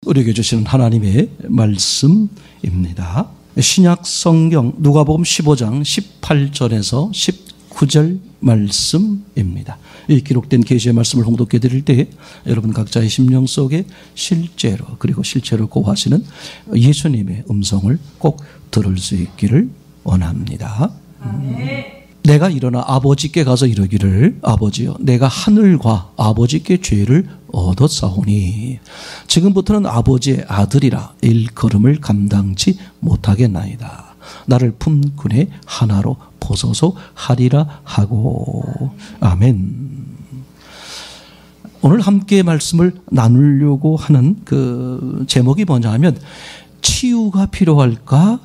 우리에게 주시는 하나님의 말씀입니다. 신약 성경 누가복음 15장 18절에서 19절 말씀입니다. 이 기록된 계시의 말씀을 홍독해 드릴 때 여러분 각자의 심령 속에 실제로 고하시는 예수님의 음성을 꼭 들을 수 있기를 원합니다. 내가 일어나 아버지께 가서 이르기를 아버지여 내가 하늘과 아버지께 죄를 얻었사오니 지금부터는 아버지의 아들이라 일걸음을 감당치 못하겠나이다. 나를 품꾼의 하나로 보소서 하리라 하고 아멘. 오늘 함께 말씀을 나누려고 하는 그 제목이 뭐냐 하면 치유가 필요할까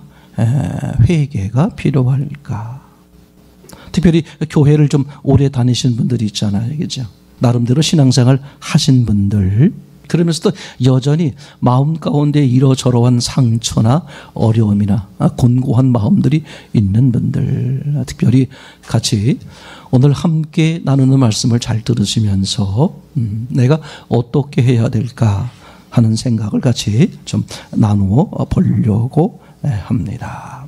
회개가 필요할까. 특별히 교회를 좀 오래 다니신 분들이 있잖아요. 그죠? 나름대로 신앙생활 하신 분들. 그러면서도 여전히 마음 가운데 이러저러한 상처나 어려움이나 곤고한 마음들이 있는 분들. 특별히 같이 오늘 함께 나누는 말씀을 잘 들으시면서 내가 어떻게 해야 될까 하는 생각을 같이 좀 나누어 보려고 합니다.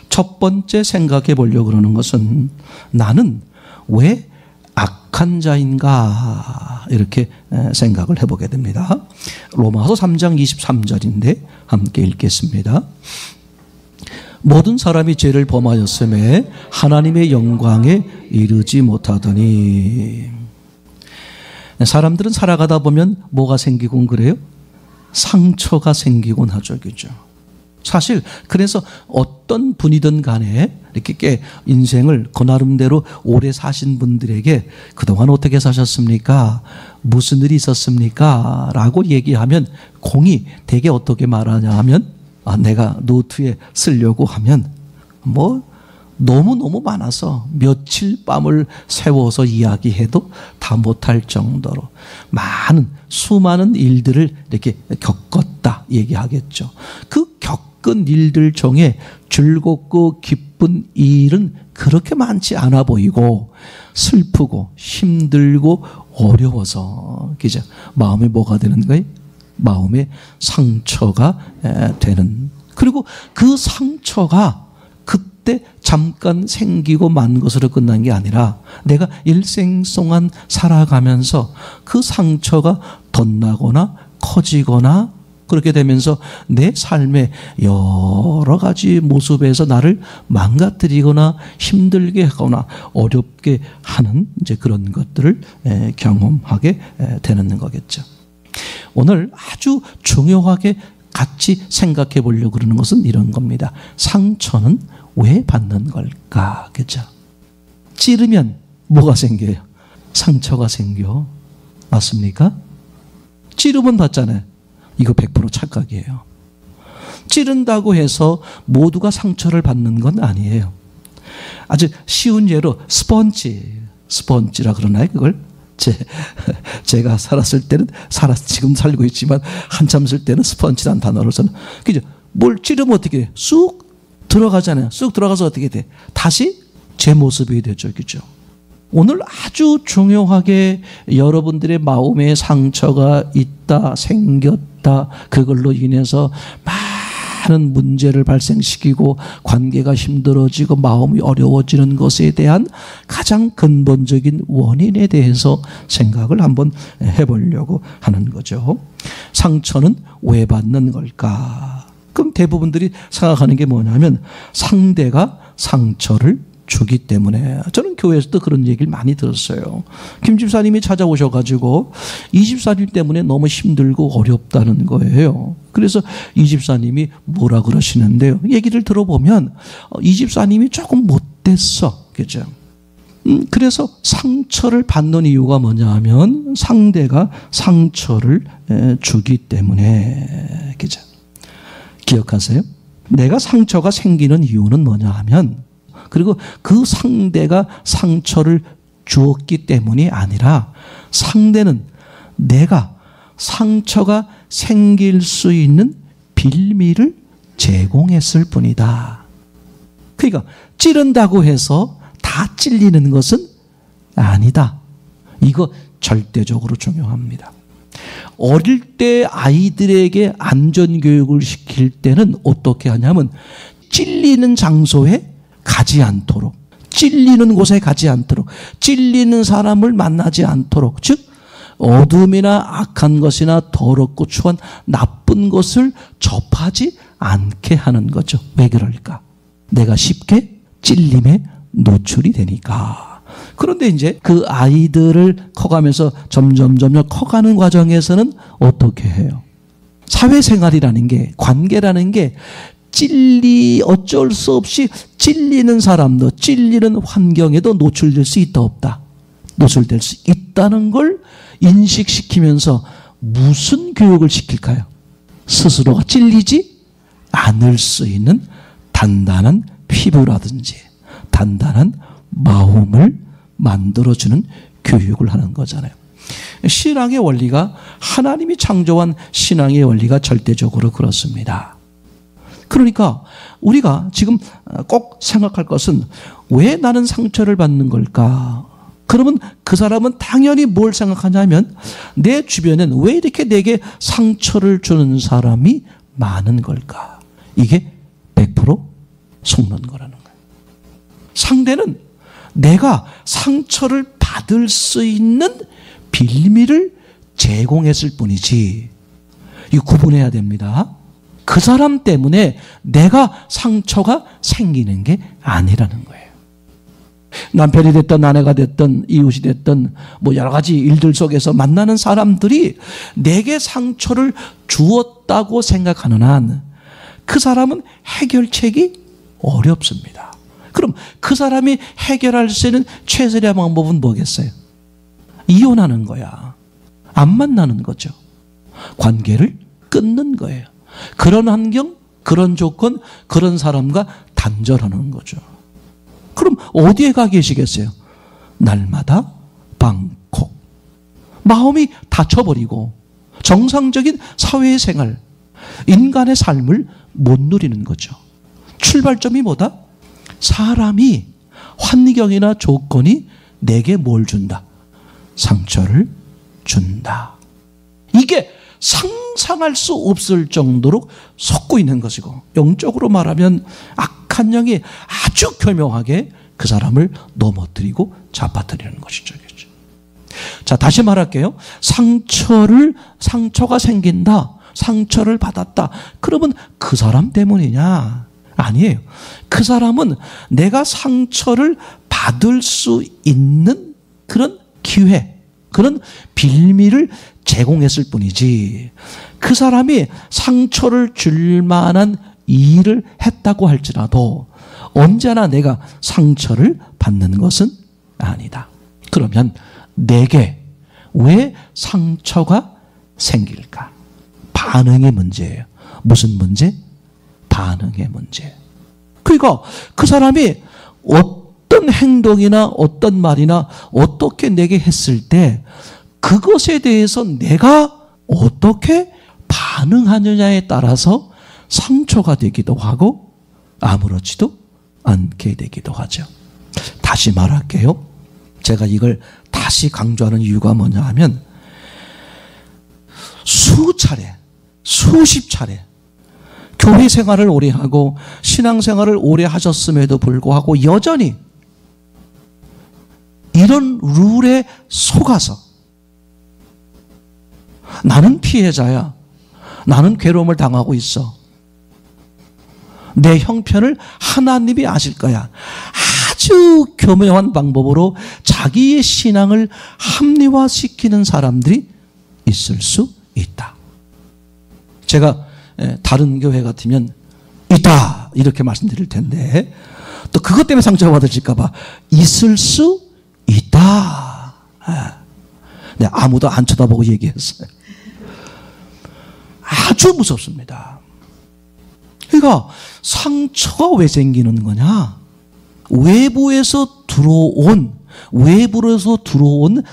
첫 번째 생각해 보려고 그러는 것은 나는 왜 악한 자인가 이렇게 생각을 해보게 됩니다. 로마서 3장 23절인데 함께 읽겠습니다. 모든 사람이 죄를 범하였음에 하나님의 영광에 이르지 못하더니. 사람들은 살아가다 보면 뭐가 생기곤 그래요? 상처가 생기곤 하죠. 그죠? 사실 그래서 어떤 분이든 간에 이렇게 인생을 그 나름대로 오래 사신 분들에게 그동안 어떻게 사셨습니까? 무슨 일이 있었습니까? 라고 얘기하면 공이 되게 어떻게 말하냐 하면 내가 노트에 쓰려고 하면 너무너무 많아서 며칠 밤을 세워서 이야기해도 다 못할 정도로 많은 수많은 일들을 이렇게 겪었다 얘기하겠죠. 그 겪은 일들 중에 즐겁고 기쁜 일은 그렇게 많지 않아 보이고 슬프고 힘들고 어려워서 그죠? 마음에 뭐가 되는 거예요? 마음에 상처가 되는. 그리고 그 상처가 그때 잠깐 생기고 만 것으로 끝난 게 아니라 내가 일생 동안 살아가면서 그 상처가 덧나거나 커지거나 그렇게 되면서 내 삶의 여러 가지 모습에서 나를 망가뜨리거나 힘들게 하거나 어렵게 하는 이제 그런 것들을 경험하게 되는 거겠죠. 오늘 아주 중요하게 같이 생각해 보려고 그러는 것은 이런 겁니다. 상처는 왜 받는 걸까? 그죠? 찌르면 뭐가 생겨요? 상처가 생겨. 맞습니까? 찌르면 받잖아요. 이거 100% 착각이에요. 찌른다고 해서 모두가 상처를 받는 건 아니에요. 아주 쉬운 예로 스펀지라 그러나요? 그걸? 제가 살았을 때는 지금 살고 있지만 한참 쓸 때는 스펀지라는 단어를 써는. 그죠? 뭘 찌르면 어떻게 돼? 쑥 들어가잖아요. 쑥 들어가서 어떻게 돼? 다시 제 모습이 되죠. 그죠? 오늘 아주 중요하게 여러분들의 마음에 상처가 있다, 생겼다, 그걸로 인해서 많은 문제를 발생시키고 관계가 힘들어지고 마음이 어려워지는 것에 대한 가장 근본적인 원인에 대해서 생각을 한번 해보려고 하는 거죠. 상처는 왜 받는 걸까? 그럼 대부분들이 생각하는 게 뭐냐면 상대가 상처를 주기 때문에. 저는 교회에서도 그런 얘기를 많이 들었어요. 김 집사님이 찾아오셔가지고 이 집사님 때문에 너무 힘들고 어렵다는 거예요. 그래서 이 집사님이 뭐라 그러시는데요. 얘기를 들어보면 이 집사님이 조금 못됐어. 그죠? 그래서 상처를 받는 이유가 뭐냐 하면 상대가 상처를 주기 때문에. 그죠? 기억하세요? 내가 상처가 생기는 이유는 뭐냐 하면 그리고 그 상대가 상처를 주었기 때문이 아니라 상대는 내가 상처가 생길 수 있는 빌미를 제공했을 뿐이다. 그러니까 찌른다고 해서 다 찔리는 것은 아니다. 이거 절대적으로 중요합니다. 어릴 때 아이들에게 안전교육을 시킬 때는 어떻게 하냐면 찔리는 장소에 가지 않도록, 찔리는 곳에 가지 않도록, 찔리는 사람을 만나지 않도록, 즉 어둠이나 악한 것이나 더럽고 추한 나쁜 것을 접하지 않게 하는 거죠. 왜 그럴까? 내가 쉽게 찔림에 노출이 되니까. 그런데 이제 그 아이들을 커가면서 점점 커가는 과정에서는 어떻게 해요? 사회생활이라는 게, 관계라는 게 어쩔 수 없이 찔리는 사람도, 찔리는 환경에도 노출될 수 있다 없다? 노출될 수 있다는 걸 인식시키면서 무슨 교육을 시킬까요? 스스로가 찔리지 않을 수 있는 단단한 피부라든지 단단한 마음을 만들어주는 교육을 하는 거잖아요. 신앙의 원리가, 하나님이 창조한 신앙의 원리가 절대적으로 그렇습니다. 그러니까 우리가 지금 꼭 생각할 것은 왜 나는 상처를 받는 걸까? 그러면 그 사람은 당연히 뭘 생각하냐면 내 주변엔 왜 이렇게 내게 상처를 주는 사람이 많은 걸까? 이게 100% 속는 거라는 거예요. 상대는 내가 상처를 받을 수 있는 빌미를 제공했을 뿐이지, 이거 구분해야 됩니다. 그 사람 때문에 내가 상처가 생기는 게 아니라는 거예요. 남편이 됐든 아내가 됐든 이웃이 됐든 뭐 여러 가지 일들 속에서 만나는 사람들이 내게 상처를 주었다고 생각하는 한 그 사람은 해결책이 어렵습니다. 그럼 그 사람이 해결할 수 있는 최선의 방법은 뭐겠어요? 이혼하는 거야. 안 만나는 거죠. 관계를 끊는 거예요. 그런 환경, 그런 조건, 그런 사람과 단절하는 거죠. 그럼 어디에 가 계시겠어요? 날마다 방콕. 마음이 닫혀버리고 정상적인 사회생활, 인간의 삶을 못 누리는 거죠. 출발점이 뭐다? 사람이, 환경이나 조건이 내게 뭘 준다? 상처를 준다. 이게 상상할 수 없을 정도로 섞고 있는 것이고, 영적으로 말하면 악한 영이 아주 교묘하게 그 사람을 넘어뜨리고 잡아뜨리는 것이죠. 자, 다시 말할게요. 상처가 생긴다. 상처를 받았다. 그러면 그 사람 때문이냐? 아니에요. 그 사람은 내가 상처를 받을 수 있는 그런 기회, 그런 빌미를 제공했을 뿐이지, 그 사람이 상처를 줄 만한 일을 했다고 할지라도 언제나 내가 상처를 받는 것은 아니다. 그러면 내게 왜 상처가 생길까? 반응의 문제예요. 무슨 문제? 반응의 문제. 그러니까 그 사람이 어떤 행동이나 어떤 말이나 어떻게 내게 했을 때 그것에 대해서 내가 어떻게 반응하느냐에 따라서 상처가 되기도 하고 아무렇지도 않게 되기도 하죠. 다시 말할게요. 제가 이걸 다시 강조하는 이유가 뭐냐 하면 수십 차례 교회 생활을 오래 하고 신앙 생활을 오래 하셨음에도 불구하고 여전히 이런 룰에 속아서 나는 피해자야. 나는 괴로움을 당하고 있어. 내 형편을 하나님이 아실 거야. 아주 교묘한 방법으로 자기의 신앙을 합리화시키는 사람들이 있을 수 있다. 제가 다른 교회 같으면 있다 이렇게 말씀드릴 텐데 또 그것 때문에 상처가 받으실까 봐 있을 수 있다. 네, 아무도 안 쳐다보고 얘기했어요. 아주 무섭습니다. 그러니까 상처가 왜 생기는 거냐? 외부에서 들어온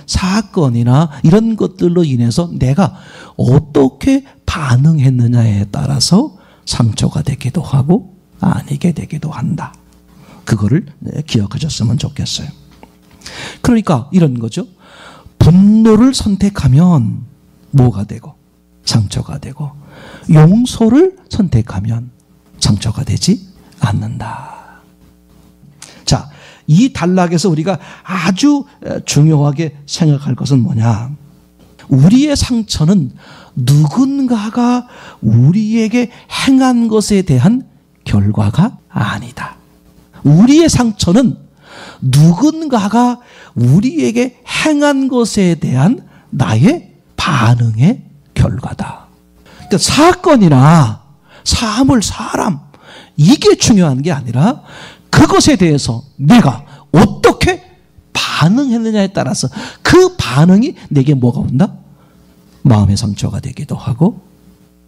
사건이나 이런 것들로 인해서 내가 어떻게 반응했느냐에 따라서 상처가 되기도 하고 아니게 되기도 한다. 그거를 기억하셨으면 좋겠어요. 그러니까 이런 거죠. 분노를 선택하면 뭐가 되고 상처가 되고, 용서를 선택하면 상처가 되지 않는다. 자, 이 단락에서 우리가 아주 중요하게 생각할 것은 뭐냐? 우리의 상처는 누군가가 우리에게 행한 것에 대한 결과가 아니다. 우리의 상처는 누군가가 우리에게 행한 것에 대한 나의 반응의 결과다. 그러니까 사건이나 사물, 사람, 이게 중요한 게 아니라 그것에 대해서 내가 어떻게 반응했느냐에 따라서 그 반응이 내게 뭐가 온다? 마음의 상처가 되기도 하고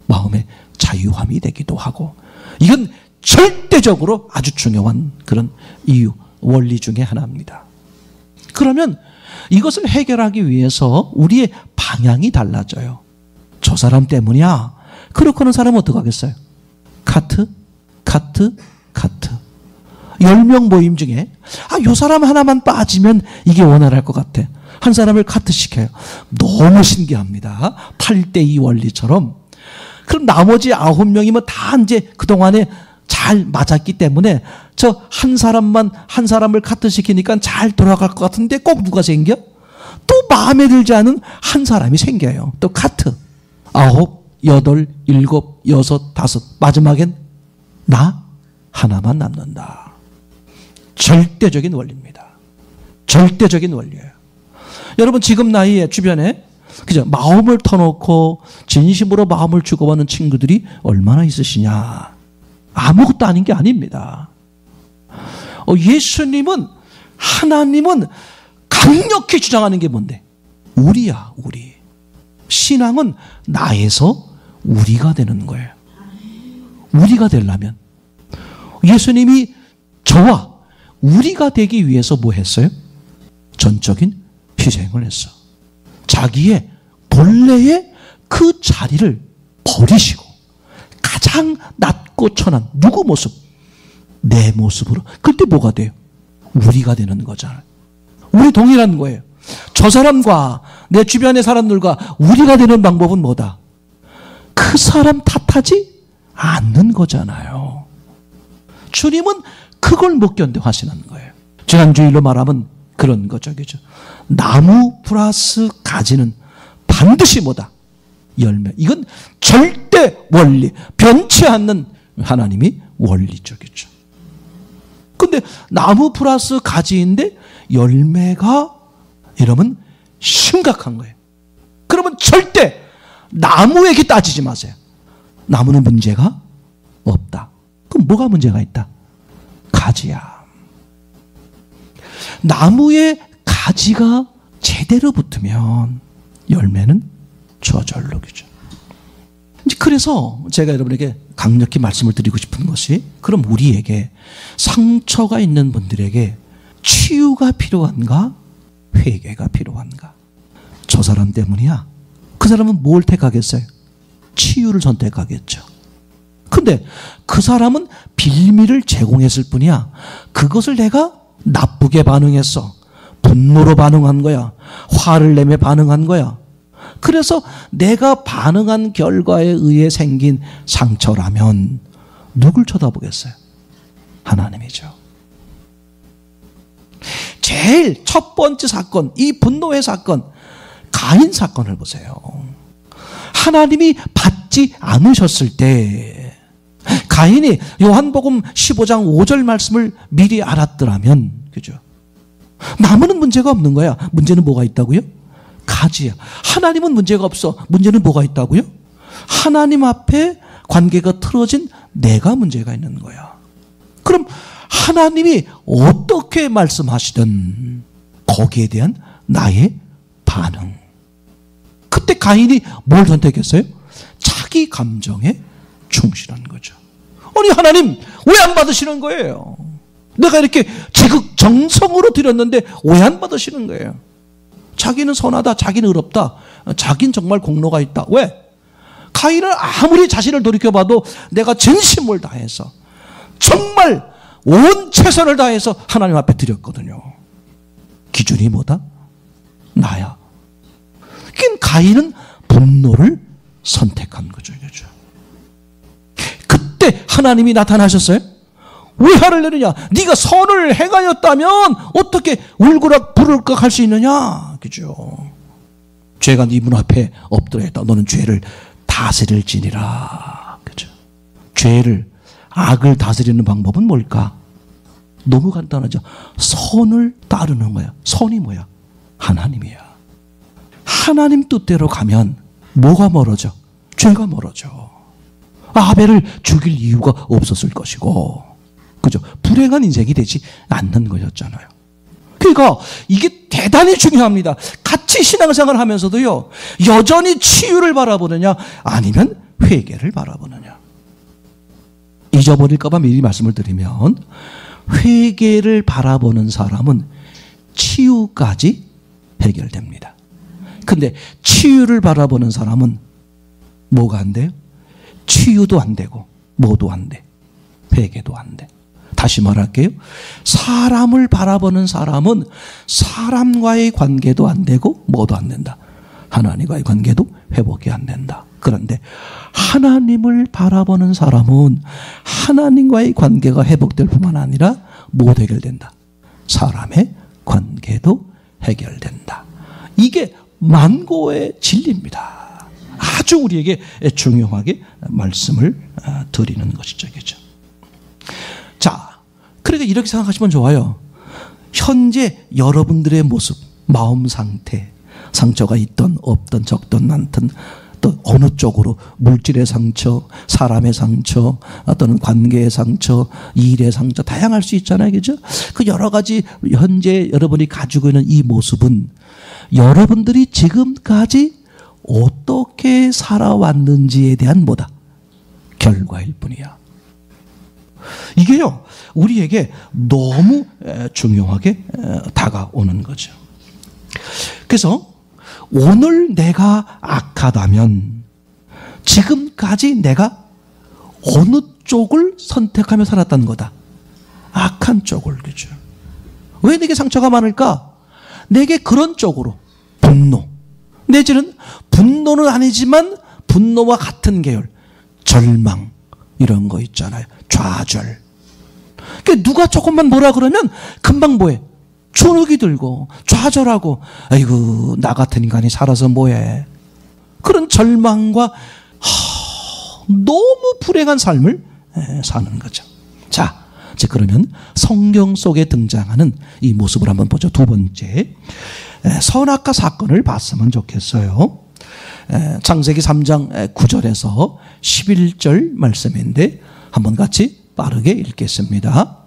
마음의 자유함이 되기도 하고, 이건 절대적으로 아주 중요한 그런 이유, 원리 중에 하나입니다. 그러면 이것을 해결하기 위해서 우리의 방향이 달라져요. 저 사람 때문이야. 그렇게 하는 사람은 어떡하겠어요? 카트. 10명 모임 중에 요 사람 하나만 빠지면 이게 원활할 것 같아. 한 사람을 카트시켜요. 너무 신기합니다. 8대2 원리처럼. 그럼 나머지 9명이면 다 이제 그동안에 잘 맞았기 때문에 저 한 사람을 카트시키니까 잘 돌아갈 것 같은데 꼭 누가 생겨? 또 마음에 들지 않은 한 사람이 생겨요. 또 카트. 9, 8, 7, 6, 5. 마지막엔 나 하나만 남는다. 절대적인 원리입니다. 절대적인 원리예요. 여러분, 지금 나이에 주변에 그죠? 마음을 터놓고 진심으로 마음을 주고받는 친구들이 얼마나 있으시냐? 아무것도 아닌 게 아닙니다. 예수님은, 하나님은 강력히 주장하는 게 뭔데? 우리야, 우리. 신앙은 나에서 우리가 되는 거예요. 우리가 되려면 예수님이 저와 우리가 되기 위해서 뭐 했어요? 전적인 희생을 했어. 자기의 본래의 그 자리를 버리시고 가장 낮고 천한 누구 모습? 내 모습으로. 그때 뭐가 돼요? 우리가 되는 거잖아요. 우리 동일한 거예요. 저 사람과 내 주변의 사람들과 우리가 되는 방법은 뭐다? 그 사람 탓하지 않는 거잖아요. 주님은 그걸 못 견뎌 하시는 거예요. 지난주일로 말하면 그런 거죠. 그죠? 나무 플러스 가지는 반드시 뭐다? 열매. 이건 절대 원리, 변치 않는 하나님이 원리적이죠. 근데 나무 플러스 가지인데 열매가 이러면 심각한 거예요. 그러면 절대 나무에게 따지지 마세요. 나무는 문제가 없다. 그럼 뭐가 문제가 있다? 가지야. 나무에 가지가 제대로 붙으면 열매는 저절로 그죠. 그래서 제가 여러분에게 강력히 말씀을 드리고 싶은 것이, 그럼 우리에게 상처가 있는 분들에게 치유가 필요한가? 회개가 필요한가? 저 사람 때문이야. 그 사람은 뭘 택하겠어요? 치유를 선택하겠죠. 근데 그 사람은 빌미를 제공했을 뿐이야. 그것을 내가 나쁘게 반응했어. 분노로 반응한 거야. 화를 내며 반응한 거야. 그래서 내가 반응한 결과에 의해 생긴 상처라면 누굴 쳐다보겠어요? 하나님이죠. 제일 첫 번째 사건, 이 분노의 사건, 가인 사건을 보세요. 하나님이 받지 않으셨을 때 가인이 요한복음 15장 5절 말씀을 미리 알았더라면, 그죠? 나무는 문제가 없는 거야. 문제는 뭐가 있다고요? 가지야. 하나님은 문제가 없어. 문제는 뭐가 있다고요? 하나님 앞에 관계가 틀어진 내가 문제가 있는 거야. 그럼 하나님이 어떻게 말씀하시든 거기에 대한 나의 반응. 그때 가인이 뭘 선택했어요? 자기 감정에 충실한 거죠. 아니, 하나님 왜 안 받으시는 거예요? 내가 이렇게 지극정성으로 드렸는데 왜 안 받으시는 거예요? 자기는 선하다, 자기는 의롭다, 자기는 정말 공로가 있다. 왜? 가인은 아무리 자신을 돌이켜봐도 내가 진심을 다해서 정말 온 최선을 다해서 하나님 앞에 드렸거든요. 기준이 뭐다? 나야. 그러니까 가인은 분노를 선택한 거죠. 그죠? 그때 하나님이 나타나셨어요. 왜 화를 내느냐? 네가 선을 행하였다면 어떻게 울고락 부를까 할 수 있느냐? 그죠? 죄가 네 문 앞에 엎드려 있다. 너는 죄를 다스릴지니라. 그죠? 죄를, 악을 다스리는 방법은 뭘까? 너무 간단하죠. 선을 따르는 거야. 선이 뭐야? 하나님이야. 하나님 뜻대로 가면 뭐가 멀어져? 죄가 멀어져. 아벨을 죽일 이유가 없었을 것이고, 그죠? 불행한 인생이 되지 않는 것이었잖아요. 그러니까 이게 대단히 중요합니다. 같이 신앙생활을 하면서도요, 여전히 치유를 바라보느냐, 아니면 회개를 바라보느냐. 잊어버릴까봐 미리 말씀을 드리면, 회개를 바라보는 사람은 치유까지 해결됩니다. 근데 치유를 바라보는 사람은 뭐가 안 돼요? 치유도 안 되고 뭐도 안 돼. 회개도 안 돼. 다시 말할게요. 사람을 바라보는 사람은 사람과의 관계도 안 되고 뭐도 안 된다. 하나님과의 관계도 회복이 안 된다. 그런데 하나님을 바라보는 사람은 하나님과의 관계가 회복될 뿐만 아니라 못 해결된다. 사람의 관계도 해결된다. 이게 만고의 진리입니다. 아주 우리에게 중요하게 말씀을 드리는 것이죠. 그렇죠? 자, 그러니까 이렇게 생각하시면 좋아요. 현재 여러분들의 모습, 마음 상태, 상처가 있던 없던 적던 많던 또 어느 쪽으로 물질의 상처, 사람의 상처, 어떤 관계의 상처, 일의 상처 다양할 수 있잖아요. 그죠? 그 여러 가지 현재 여러분이 가지고 있는 이 모습은 여러분들이 지금까지 어떻게 살아왔는지에 대한 뭐다? 결과일 뿐이야. 이게요, 우리에게 너무 중요하게 다가오는 거죠. 그래서 오늘 내가 악하다면 지금까지 내가 어느 쪽을 선택하며 살았다는 거다. 악한 쪽을. 그죠? 왜 내게 상처가 많을까? 내게 그런 쪽으로 분노, 내지는 분노는 아니지만 분노와 같은 계열, 절망 이런 거 있잖아요. 좌절. 그러니까 누가 조금만 뭐라 그러면 금방 뭐해? 주눅이 들고 좌절하고, 아이고 나 같은 인간이 살아서 뭐해. 그런 절망과 너무 불행한 삶을 사는 거죠. 자, 이제 그러면 성경 속에 등장하는 이 모습을 한번 보죠. 두 번째, 선악과 사건을 봤으면 좋겠어요. 창세기 3장 9절에서 11절 말씀인데 한번 같이 빠르게 읽겠습니다.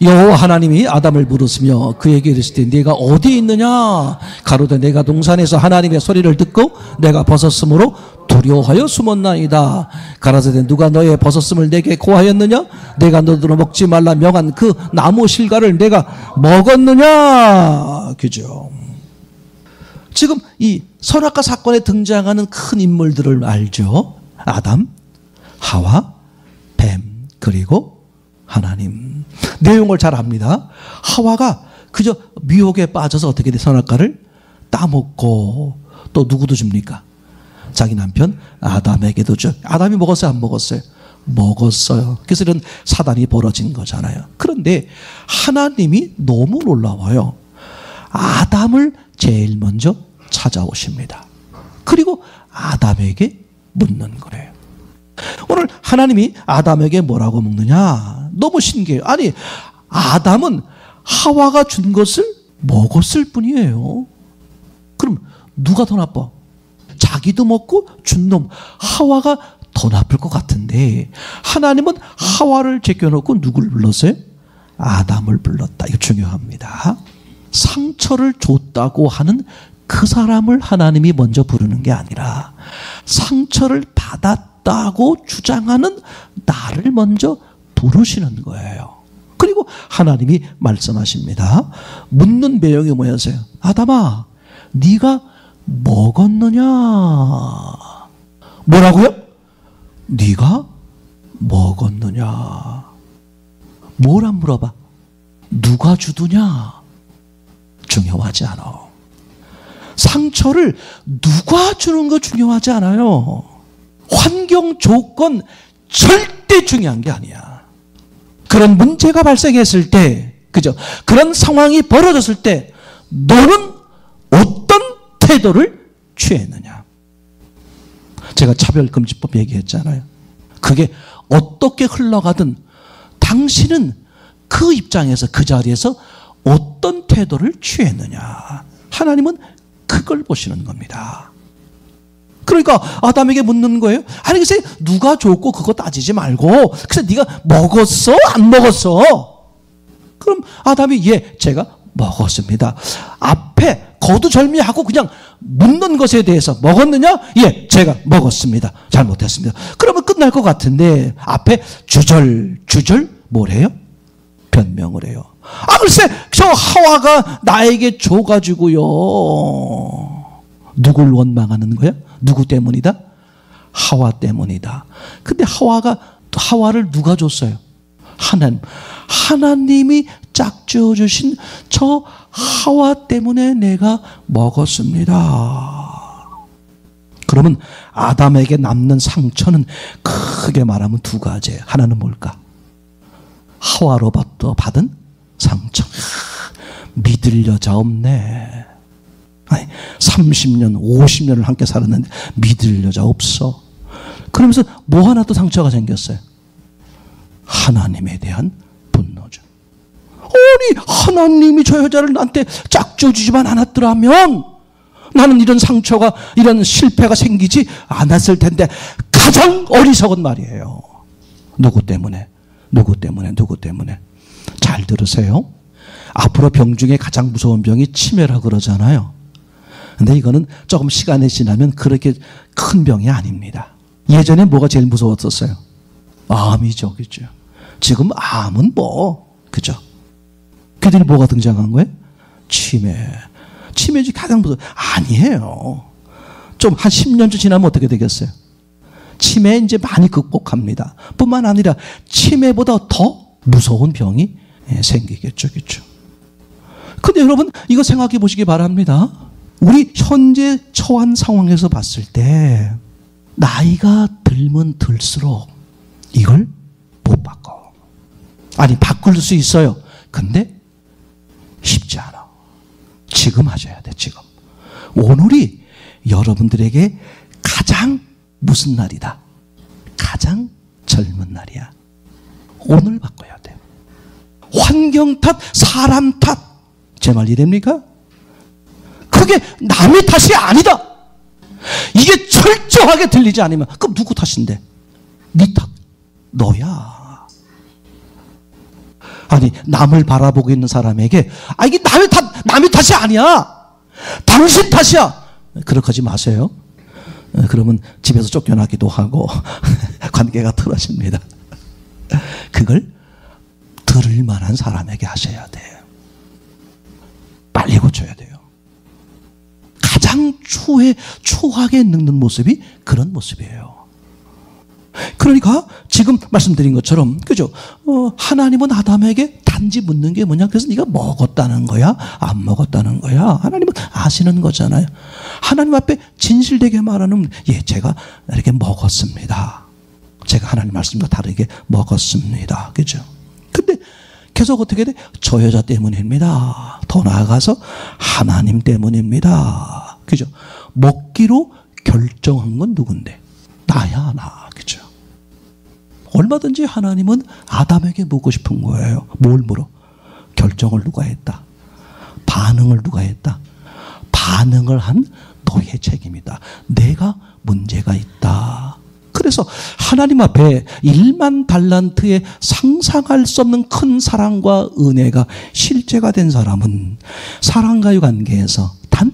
여호와 하나님이 아담을 부르시며 그에게 이르시되 네가 어디 있느냐? 가로되 내가 동산에서 하나님의 소리를 듣고 내가 벗었으므로 두려워하여 숨었나이다. 가라사대 누가 너의 벗었음을 내게 고하였느냐? 내가 너더러 먹지 말라 명한 그 나무 실과를 내가 먹었느냐? 그죠? 지금 이 선악과 사건에 등장하는 큰 인물들을 알죠? 아담, 하와, 뱀, 그리고 하나님. 내용을 잘 압니다. 하와가 그저 미혹에 빠져서 어떻게 돼? 선악과를 따먹고 또 누구도 줍니까? 자기 남편 아담에게도 줘. 아담이 먹었어요? 안 먹었어요? 먹었어요. 그래서 이런 사단이 벌어진 거잖아요. 그런데 하나님이 너무 놀라워요. 아담을 제일 먼저 찾아오십니다. 그리고 아담에게 묻는 거예요. 오늘 하나님이 아담에게 뭐라고 묻느냐? 너무 신기해요. 아니, 아담은 하와가 준 것을 먹었을 뿐이에요. 그럼 누가 더 나빠? 자기도 먹고 준 놈 하와가 더 나쁠 것 같은데 하나님은 하와를 제껴놓고 누굴 불렀어요? 아담을 불렀다. 이거 중요합니다. 상처를 줬다고 하는 그 사람을 하나님이 먼저 부르는 게 아니라 상처를 받았다고 주장하는 나를 먼저 부르시는 거예요. 그리고 하나님이 말씀하십니다. 묻는 배경이 뭐였어요? 아담아, 네가 먹었느냐? 뭐라고요? 네가 먹었느냐? 뭘 안 물어봐? 누가 주더냐? 중요하지 않아. 상처를 누가 주는 거 중요하지 않아요. 환경, 조건 절대 중요한 게 아니야. 그런 문제가 발생했을 때, 그죠? 그런 상황이 벌어졌을 때 너는 어떤 태도를 취했느냐. 제가 차별금지법 얘기했잖아요. 그게 어떻게 흘러가든 당신은 그 입장에서 그 자리에서 어떤 태도를 취했느냐. 하나님은 그걸 보시는 겁니다. 그러니까 아담에게 묻는 거예요. 아니 글쎄 누가 좋고 그거 따지지 말고 글쎄 네가 먹었어? 안 먹었어? 그럼 아담이 예 제가 먹었습니다. 앞에 거두절미하고 그냥 묻는 것에 대해서 먹었느냐? 예 제가 먹었습니다. 잘못했습니다. 그러면 끝날 것 같은데 앞에 주절 뭐래요? 변명을 해요. 아 글쎄 저 하와가 나에게 줘가지고요. 누굴 원망하는 거야? 누구 때문이다? 하와 때문이다. 근데 하와를 누가 줬어요? 하나님이 짝지어 주신 저 하와 때문에 내가 먹었습니다. 그러면 아담에게 남는 상처는 크게 말하면 두 가지예요. 하나는 뭘까? 하와로부터 받은 상처. 믿을 여자 없네. 아니, 30년, 50년을 함께 살았는데 믿을 여자 없어. 그러면서 뭐 하나 또 상처가 생겼어요. 하나님에 대한 분노죠. 아니 하나님이 저 여자를 나한테 짝져주지만 않았더라면 나는 이런 상처가 이런 실패가 생기지 않았을 텐데. 가장 어리석은 말이에요. 누구 때문에? 잘 들으세요. 앞으로 병 중에 가장 무서운 병이 치매라고 그러잖아요. 근데 이거는 조금 시간이 지나면 그렇게 큰 병이 아닙니다. 예전에 뭐가 제일 무서웠었어요? 암이죠. 그죠? 지금 암은 그죠? 그들이 뭐가 등장한 거예요? 치매지 가장 무서워. 아니에요. 좀 한 10년쯤 지나면 어떻게 되겠어요? 치매 이제 많이 극복합니다. 뿐만 아니라 치매보다 더 무서운 병이 생기겠죠. 그죠? 근데 여러분 이거 생각해 보시기 바랍니다. 우리 현재 처한 상황에서 봤을 때 나이가 들면 들수록 이걸 못 바꿔. 아니 바꿀 수 있어요. 근데 쉽지 않아. 지금 하셔야 돼. 지금. 오늘이 여러분들에게 가장 무슨 날이다? 가장 젊은 날이야. 오늘 바꿔야 돼. 환경 탓, 사람 탓. 제 말 이해됩니까? 그게 남의 탓이 아니다. 이게 철저하게 들리지 않으면 그럼 누구 탓인데? 네 탓. 너야. 아니 남을 바라보고 있는 사람에게 이게 남의 탓이 아니야. 당신 탓이야. 그렇게 하지 마세요. 그러면 집에서 쫓겨나기도 하고 관계가 틀어집니다. 그걸 들을 만한 사람에게 하셔야 돼요. 빨리 고쳐야 돼요. 가장 추하게 늙는 모습이 그런 모습이에요. 그러니까 지금 말씀드린 것처럼 그죠? 하나님은 아담에게 단지 묻는 게 뭐냐? 그래서 네가 먹었다는 거야? 안 먹었다는 거야? 하나님은 아시는 거잖아요. 하나님 앞에 진실되게 말하는 예, 제가 이렇게 먹었습니다. 제가 하나님 말씀과 다르게 먹었습니다. 그죠? 근데 계속 어떻게 돼? 저 여자 때문입니다. 더 나아가서 하나님 때문입니다. 그죠? 먹기로 결정한 건 누군데? 나야, 나. 그죠? 얼마든지 하나님은 아담에게 묻고 싶은 거예요. 뭘 물어? 결정을 누가 했다? 반응을 누가 했다? 반응을 한 너의 책임이다. 내가 문제가 있다. 그래서 하나님 앞에 1만 달란트의 상상할 수 없는 큰 사랑과 은혜가 실제가 된 사람은 사랑과의 관계에서 단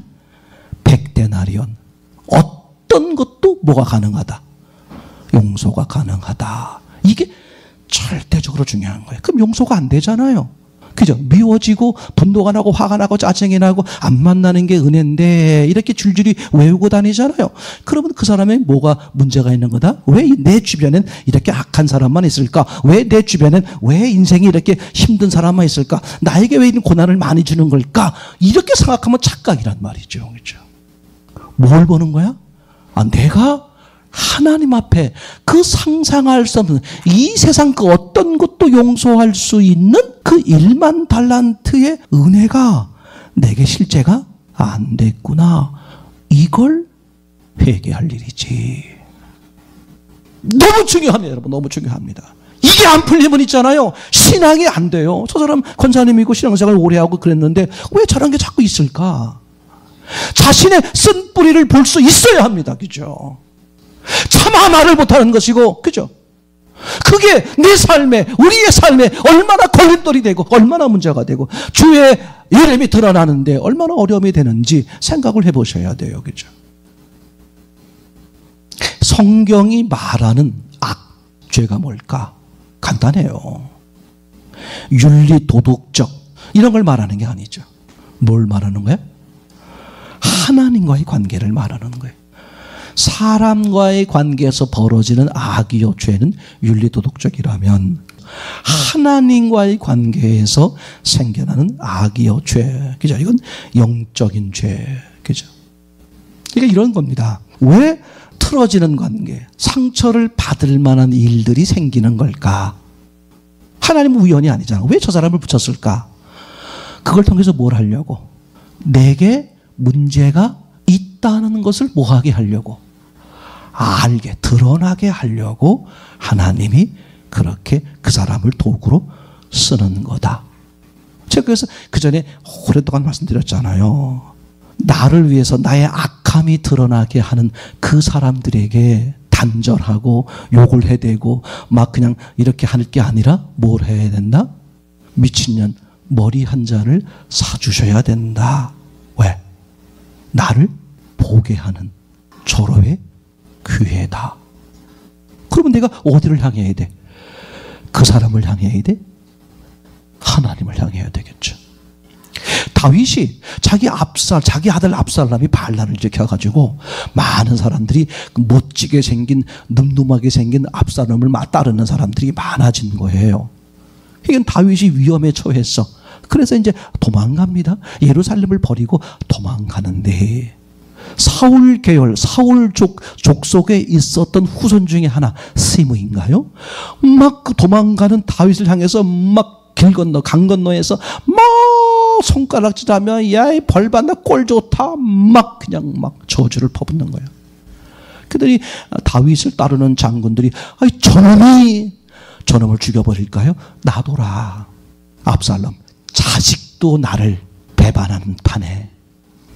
100데나리온 어떤 것도 뭐가 가능하다? 용서가 가능하다. 이게 절대적으로 중요한 거예요. 그럼 용서가 안 되잖아요. 그죠? 미워지고 분노가 나고 화가 나고 짜증이 나고 안 만나는 게 은혜인데 이렇게 줄줄이 외우고 다니잖아요. 그러면 그 사람에 뭐가 문제가 있는 거다? 왜 내 주변엔 이렇게 악한 사람만 있을까? 왜 내 주변엔 왜 인생이 이렇게 힘든 사람만 있을까? 나에게 왜 이런 고난을 많이 주는 걸까? 이렇게 생각하면 착각이란 말이죠. 그렇죠? 뭘 보는 거야? 내가 하나님 앞에 그 상상할 수 없는 이 세상 그 어떤 것도 용서할 수 있는 그 1만 달란트의 은혜가 내게 실제가 안 됐구나. 이걸 회개할 일이지. 너무 중요합니다, 여러분. 너무 중요합니다. 이게 안 풀리면 있잖아요. 신앙이 안 돼요. 저 사람 권사님이고 신앙생활 오래 하고 그랬는데 왜 저런 게 자꾸 있을까? 자신의 쓴 뿌리를 볼 수 있어야 합니다. 그죠? 차마 말을 못하는 것이고, 그죠? 그게 내 삶에, 우리의 삶에 얼마나 걸림돌이 되고, 얼마나 문제가 되고, 주의 이름이 드러나는데 얼마나 어려움이 되는지 생각을 해보셔야 돼요. 그죠? 성경이 말하는 악죄가 뭘까? 간단해요. 윤리, 도덕적, 이런 걸 말하는 게 아니죠. 뭘 말하는 거예요? 하나님과의 관계를 말하는 거예요. 사람과의 관계에서 벌어지는 악이요 죄는 윤리도덕적이라면 하나님과의 관계에서 생겨나는 악이요 죄, 그죠? 이건 영적인 죄, 그죠? 그러니까 이런 겁니다. 왜 틀어지는 관계, 상처를 받을 만한 일들이 생기는 걸까? 하나님은 우연이 아니잖아. 왜 저 사람을 붙였을까? 그걸 통해서 뭘 하려고? 내게 문제가 있다는 것을 뭐하게 하려고? 알게, 드러나게 하려고 하나님이 그렇게 그 사람을 도구로 쓰는 거다. 제가 그래서 그 전에 오랫동안 말씀드렸잖아요. 나를 위해서 나의 악함이 드러나게 하는 그 사람들에게 단절하고 욕을 해대고 막 그냥 이렇게 할 게 아니라 뭘 해야 된다? 미친년 머리 한 잔을 사주셔야 된다. 왜? 나를 보게 하는 절호의 기회다. 그러면 내가 어디를 향해야 돼? 그 사람을 향해야 돼? 하나님을 향해야 되겠죠. 다윗이 자기 아들 압살람이 반란을 일으켜가지고 많은 사람들이 멋지게 생긴 늠름하게 생긴 압살람을 따르는 사람들이 많아진 거예요. 이건 다윗이 위험에 처했어. 그래서 이제 도망갑니다. 예루살렘을 버리고 도망가는데 사울 계열, 사울 족속에 있었던 후손 중에 하나 시므인가요? 막 그 도망가는 다윗을 향해서 막 길 건너, 강 건너에서 막 손가락질하며 야이 벌 받나 꼴 좋다 막 그냥 막 저주를 퍼붓는 거예요. 그들이 다윗을 따르는 장군들이 저놈을 죽여버릴까요? 놔둬라. 압살롬 자식도 나를 배반하는 판에.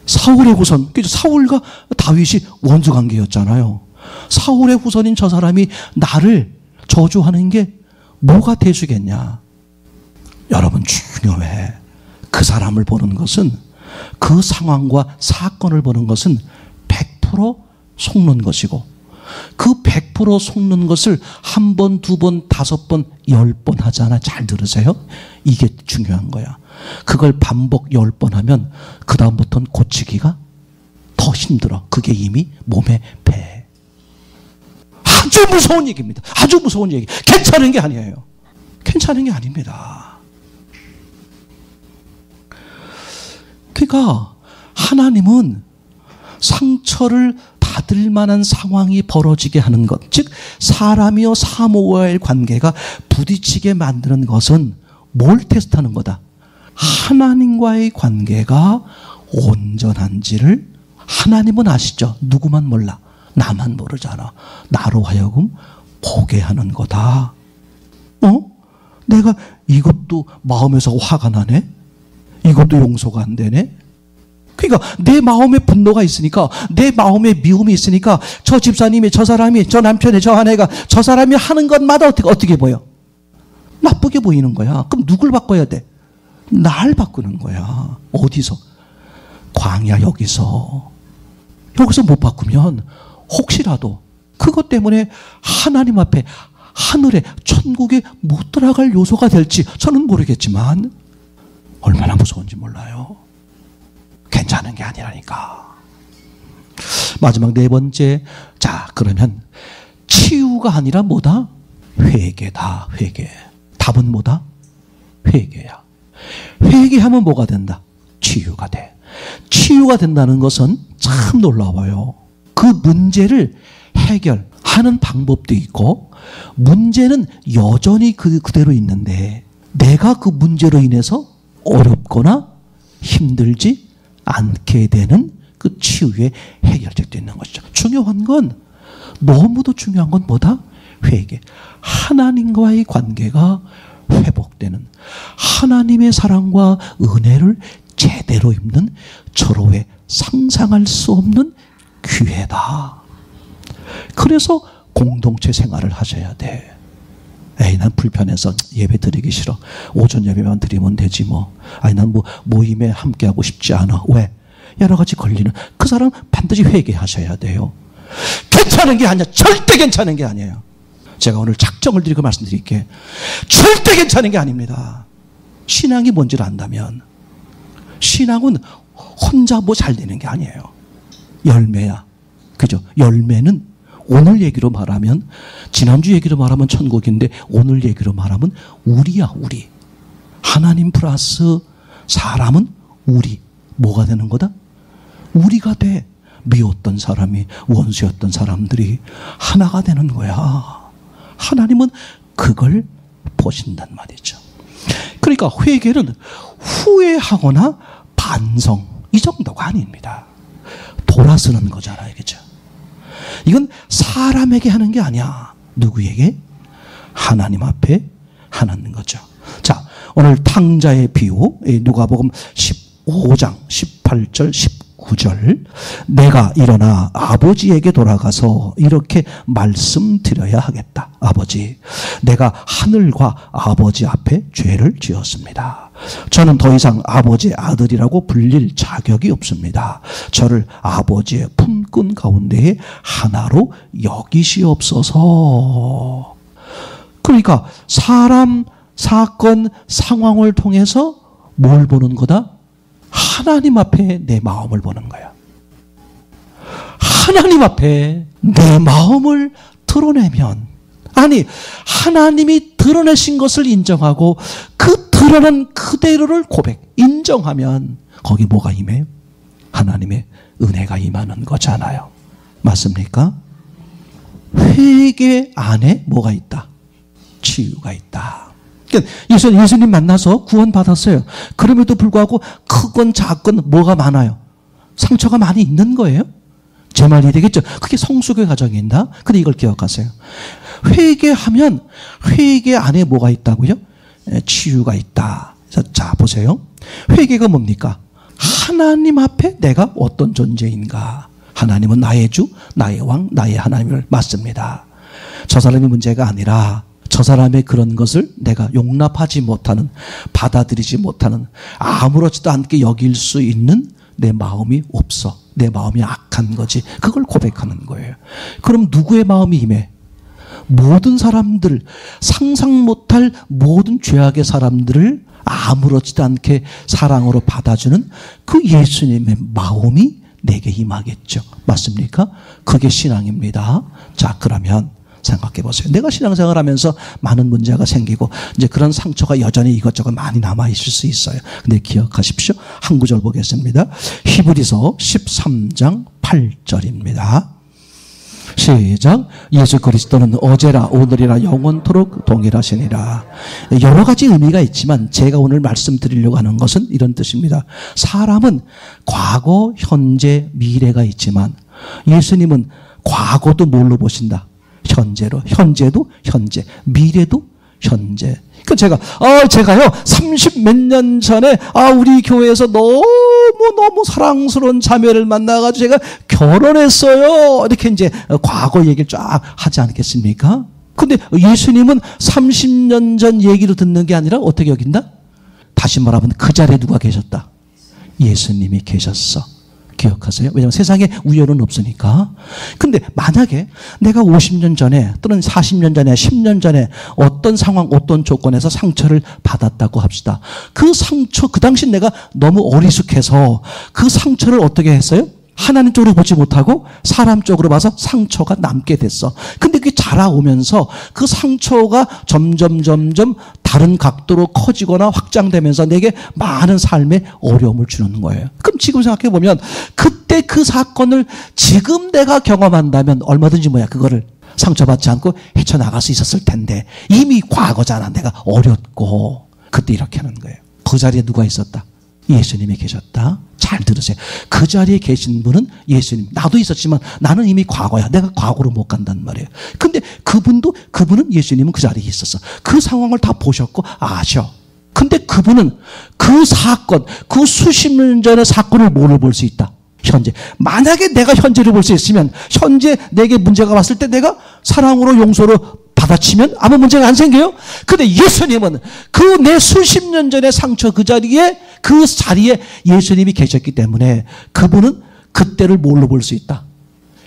사울의 후손, 사울과 다윗이 원수관계였잖아요. 사울의 후손인 저 사람이 나를 저주하는 게 뭐가 대수겠냐? 여러분 중요해. 그 사람을 보는 것은, 그 상황과 사건을 보는 것은 100% 속는 것이고, 그 100% 속는 것을 한 번, 두 번, 5번, 10번 하잖아. 잘 들으세요. 이게 중요한 거야. 그걸 반복 10번 하면 그 다음부터는 고치기가 더 힘들어. 그게 이미 몸에 배. 아주 무서운 얘기입니다. 아주 무서운 얘기. 괜찮은 게 아니에요. 괜찮은 게 아닙니다. 그러니까 하나님은 상처를 받을 만한 상황이 벌어지게 하는 것, 즉 사람이요 사모와의 관계가 부딪히게 만드는 것은 뭘 테스트하는 거다? 하나님과의 관계가 온전한지를 하나님은 아시죠? 누구만 몰라. 나만 모르잖아. 나로 하여금 보게 하는 거다. 내가 이것도 마음에서 화가 나네? 이것도 용서가 안 되네? 그러니까 내 마음에 분노가 있으니까, 내 마음에 미움이 있으니까 저 집사님이, 저 사람이, 저 남편이, 저 아내가, 저 사람이 하는 것마다 어떻게 보여? 나쁘게 보이는 거야. 그럼 누굴 바꿔야 돼? 날 바꾸는 거야. 어디서? 광야 여기서 못 바꾸면 혹시라도 그것 때문에 하나님 앞에, 하늘에, 천국에 못 들어갈 요소가 될지 저는 모르겠지만 얼마나 무서운지 몰라요. 괜찮은 게 아니라니까. 마지막 4번째. 자, 그러면 치유가 아니라 뭐다? 회개다. 회개. 답은 뭐다? 회개야. 회개하면 뭐가 된다? 치유가 돼. 치유가 된다는 것은 참 놀라워요. 그 문제를 해결하는 방법도 있고 문제는 여전히 그대로 있는데 내가 그 문제로 인해서 어렵거나 힘들지 않게 되는 그 치유의 해결책도 있는 것이죠. 중요한 건 너무도 중요한 건 뭐다? 회개. 하나님과의 관계가 회복되는 하나님의 사랑과 은혜를 제대로 입는 절호의 상상할 수 없는 기회다. 그래서 공동체 생활을 하셔야 돼. 에이, 난 불편해서 예배 드리기 싫어. 오전 예배만 드리면 되지 뭐. 아니, 난 뭐 모임에 함께하고 싶지 않아. 왜? 여러 가지 걸리는. 그 사람 반드시 회개하셔야 돼요. 괜찮은 게 아니야. 절대 괜찮은 게 아니에요. 제가 오늘 작정을 드리고 말씀드릴게. 절대 괜찮은 게 아닙니다. 신앙이 뭔지를 안다면 신앙은 혼자 뭐 잘 되는 게 아니에요. 열매야. 그죠? 열매는 오늘 얘기로 말하면 지난주 얘기로 말하면 천국인데 오늘 얘기로 말하면 우리야 우리. 하나님 플러스 사람은 우리. 뭐가 되는 거다? 우리가 돼. 미웠던 사람이 원수였던 사람들이 하나가 되는 거야. 하나님은 그걸 보신단 말이죠. 그러니까 회개는 후회하거나 반성 이 정도가 아닙니다. 돌아서는 거잖아요. 그죠? 이건 사람에게 하는 게 아니야. 누구에게? 하나님 앞에 하는 거죠. 자, 오늘 탕자의 비유 누가복음 15장 18절 19절 내가 일어나 아버지에게 돌아가서 이렇게 말씀드려야 하겠다. 아버지, 내가 하늘과 아버지 앞에 죄를 지었습니다. 저는 더 이상 아버지의 아들이라고 불릴 자격이 없습니다. 저를 아버지의 품꾼 가운데에 하나로 여기시옵소서. 그러니까 사람, 사건, 상황을 통해서 뭘 보는 거다? 하나님 앞에 내 마음을 보는 거야. 하나님 앞에 내 마음을 드러내면, 아니 하나님이 드러내신 것을 인정하고 그 드러난 그대로를 고백, 인정하면 거기 뭐가 임해요? 하나님의 은혜가 임하는 거잖아요. 맞습니까? 회개 안에 뭐가 있다? 치유가 있다. 그러니까 예수님 만나서 구원받았어요. 그럼에도 불구하고 크건 작건 뭐가 많아요? 상처가 많이 있는 거예요. 제 말 이해되겠죠? 그게 성숙의 과정인다. 근데 이걸 기억하세요. 회개하면 회개 안에 뭐가 있다고요? 치유가 있다. 자, 보세요. 회개가 뭡니까? 하나님 앞에 내가 어떤 존재인가. 하나님은 나의 주, 나의 왕, 나의 하나님을 맞습니다. 저 사람이 문제가 아니라 저 사람의 그런 것을 내가 용납하지 못하는, 받아들이지 못하는, 아무렇지도 않게 여길 수 있는 내 마음이 없어. 내 마음이 악한 거지. 그걸 고백하는 거예요. 그럼 누구의 마음이 임해? 모든 사람들, 상상 못할 모든 죄악의 사람들을 아무렇지도 않게 사랑으로 받아주는 그 예수님의 마음이 내게 임하겠죠. 맞습니까? 그게 신앙입니다. 자, 그러면 생각해 보세요. 내가 신앙생활 하면서 많은 문제가 생기고 이제 그런 상처가 여전히 이것저것 많이 남아 있을 수 있어요. 근데 기억하십시오. 한 구절 보겠습니다. 히브리서 13장 8절입니다. 시작. 예수 그리스도는 어제라 오늘이라 영원토록 동일하시니라. 여러 가지 의미가 있지만 제가 오늘 말씀드리려고 하는 것은 이런 뜻입니다. 사람은 과거, 현재, 미래가 있지만 예수님은 과거도 뭘로 보신다? 현재로. 현재도 현재, 미래도 현재. 그 제가요 30몇 년 전에 우리 교회에서 너무 사랑스러운 자매를 만나가지고 제가 결혼했어요. 이렇게 이제 과거 얘기를 쫙 하지 않겠습니까? 근데 예수님은 30년 전 얘기로 듣는 게 아니라 어떻게 여긴다? 다시 말하면 그 자리에 누가 계셨다? 예수님이 계셨어. 기억하세요? 왜냐하면 세상에 우연은 없으니까. 근데 만약에 내가 50년 전에 또는 40년 전에 10년 전에 어떤 상황 어떤 조건에서 상처를 받았다고 합시다. 그 상처 그 당시 내가 너무 어리숙해서 그 상처를 어떻게 했어요? 하나님 쪽으로 보지 못하고 사람 쪽으로 봐서 상처가 남게 됐어. 근데 그게 자라오면서 그 상처가 점점 다른 각도로 커지거나 확장되면서 내게 많은 삶의 어려움을 주는 거예요. 그럼 지금 생각해 보면 그때 그 사건을 지금 내가 경험한다면 얼마든지 그거를 상처받지 않고 헤쳐나갈 수 있었을 텐데 이미 과거잖아. 내가 어렸고. 그때 이렇게 하는 거예요. 그 자리에 누가 있었다? 예수님이 계셨다. 잘 들으세요. 그 자리에 계신 분은 예수님. 나도 있었지만 나는 이미 과거야. 내가 과거로 못 간단 말이에요. 근데 그분은 예수님은 그 자리에 있었어. 그 상황을 다 보셨고 아셔. 근데 그분은 그 사건, 그 수십 년 전의 사건을 뭐로 볼 수 있다? 현재. 만약에 내가 현재를 볼 수 있으면 현재 내게 문제가 왔을 때 내가 사랑으로 용서로 받아치면 아무 문제가 안 생겨요. 근데 예수님은 그 내 수십 년 전의 상처 그 자리에 예수님이 계셨기 때문에 그분은 그때를 뭘로 볼 수 있다?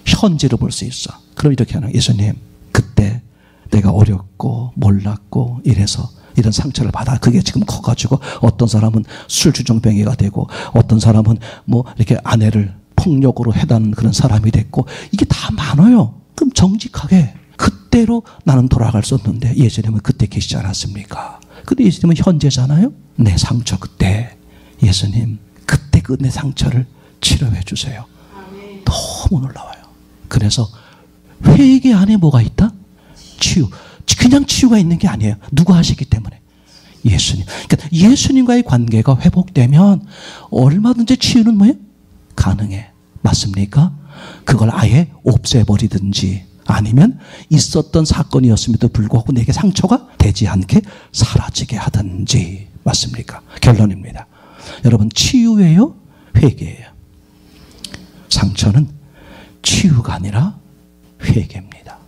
현재로 볼 수 있어. 그럼 이렇게 하는 예수님, 그때 내가 어렸고 몰랐고 이래서 이런 상처를 받아. 그게 지금 커가지고 어떤 사람은 술주정뱅이가 되고 어떤 사람은 이렇게 아내를 폭력으로 해다는 그런 사람이 됐고 이게 다 많아요. 그럼 정직하게 그때로 나는 돌아갈 수 없는데 예수님은 그때 계시지 않았습니까? 근데 예수님은 현재잖아요. 내 상처 그때 예수님 그때 그 내 상처를 치료해 주세요. 너무 놀라워요. 그래서 회개 안에 뭐가 있다? 치유. 그냥 치유가 있는 게 아니에요. 누가 하시기 때문에. 예수님. 그러니까 예수님과의 관계가 회복되면 얼마든지 치유는 가능해. 맞습니까? 그걸 아예 없애버리든지 아니면 있었던 사건이었음에도 불구하고 내게 상처가 되지 않게 사라지게 하든지. 맞습니까? 결론입니다. 여러분, 치유예요? 회개예요? 상처는 치유가 아니라 회개입니다.